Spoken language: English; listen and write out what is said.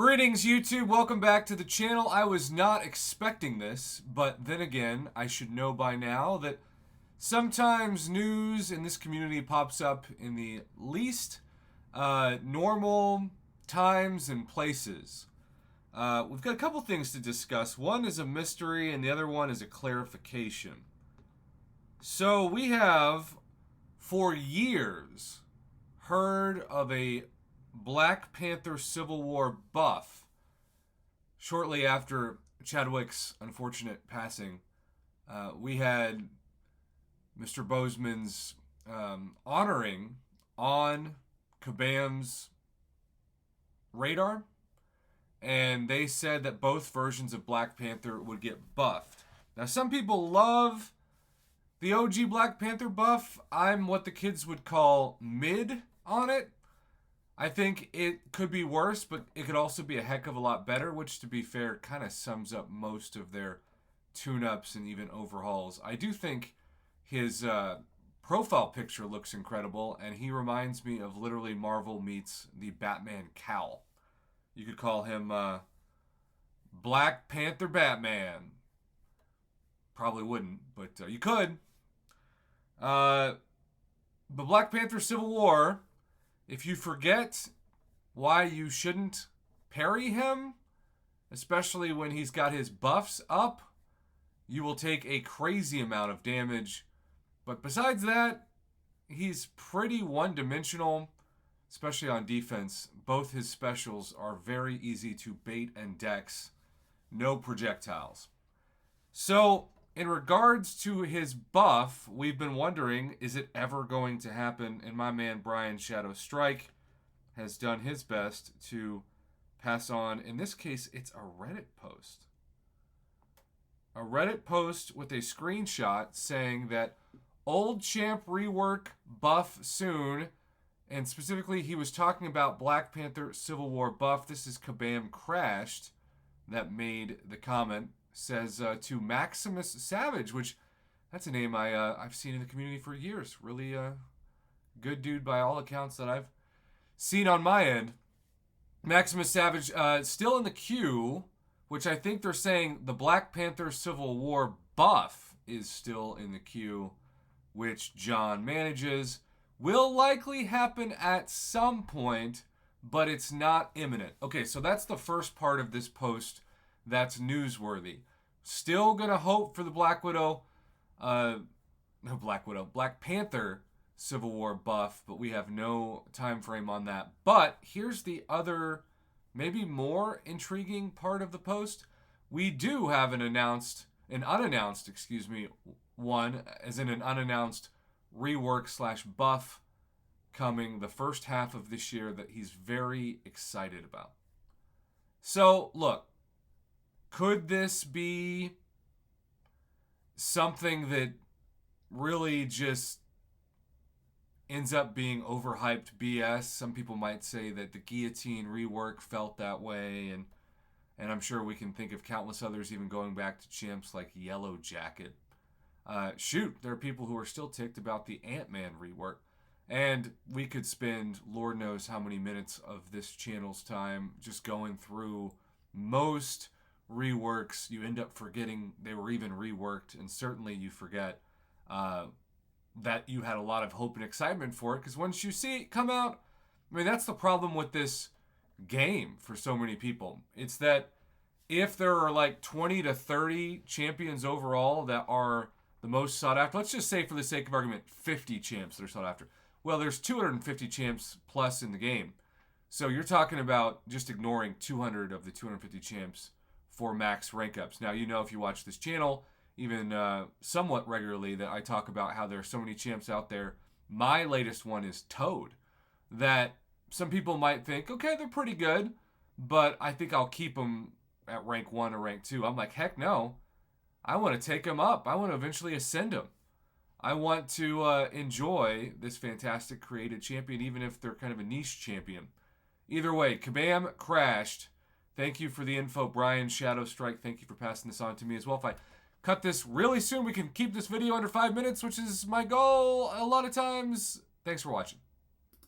Greetings, YouTube. Welcome back to the channel. I was not expecting this, but then again, I should know by now that sometimes news in this community pops up in the least normal times and places. We've got a couple things to discuss. One is a mystery, and the other one is a clarification. So we have, for years, heard of a Black Panther Civil War buff shortly after Chadwick's unfortunate passing. We had Mr. Boseman's honoring on Kabam's radar, and they said that both versions of Black Panther would get buffed. Now, some people love the OG Black Panther buff. I'm what the kids would call mid on it. I think it could be worse, but it could also be a heck of a lot better, which, to be fair, kind of sums up most of their tune-ups and even overhauls. I do think his profile picture looks incredible, and he reminds me of literally Marvel meets the Batman cowl. You could call him Black Panther Batman. Probably wouldn't, but you could. But Black Panther Civil War, if you forget why you shouldn't parry him, especially when he's got his buffs up, you will take a crazy amount of damage. But besides that, he's pretty one-dimensional, especially on defense. Both his specials are very easy to bait and dex. No projectiles. So, in regards to his buff, we've been wondering, is it ever going to happen? And my man Brian Shadow Strike has done his best to pass on. In this case, it's a Reddit post. A Reddit post with a screenshot saying that old champ rework buff soon. And specifically, he was talking about Black Panther Civil War buff. This is Kabam Crashed that made the comment. Says to Maximus Savage, which that's a name I've seen in the community for years. Really good dude by all accounts that I've seen on my end. Maximus Savage still in the queue, which I think they're saying the Black Panther Civil War buff is still in the queue, which John manages. Will likely happen at some point, but it's not imminent. Okay, so that's the first part of this post that's newsworthy. Still gonna hope for the Black Panther Civil War buff, but we have no time frame on that. But here's the other, maybe more intriguing part of the post. We do have an unannounced one, as in an unannounced rework / buff coming the first half of this year that he's very excited about. So, look. Could this be something that really just ends up being overhyped BS? Some people might say that the guillotine rework felt that way, and I'm sure we can think of countless others, even going back to champs like Yellow Jacket. There are people who are still ticked about the Ant-Man rework, and we could spend Lord knows how many minutes of this channel's time just going through most reworks. You end up forgetting they were even reworked, and certainly you forget that you had a lot of hope and excitement for it, because once you see it come out, I mean, that's the problem with this game for so many people. It's that if there are like 20 to 30 champions overall that are the most sought after, let's just say for the sake of argument 50 champs that are sought after, well, there's 250 champs plus in the game, so you're talking about just ignoring 200 of the 250 champs for max rank ups. Now, you know, if you watch this channel, even somewhat regularly, that I talk about how there are so many champs out there. My latest one is Toad, that some people might think, okay, they're pretty good, but I think I'll keep them at rank 1 or rank 2. I'm like, heck no. I want to take them up. I want to eventually ascend them. I want to enjoy this fantastic created champion, even if they're kind of a niche champion. Either way, Kabam Crashed. Thank you for the info, Brian Shadow Strike. Thank you for passing this on to me as well. If I cut this really soon, we can keep this video under 5 minutes, which is my goal a lot of times. Thanks for watching.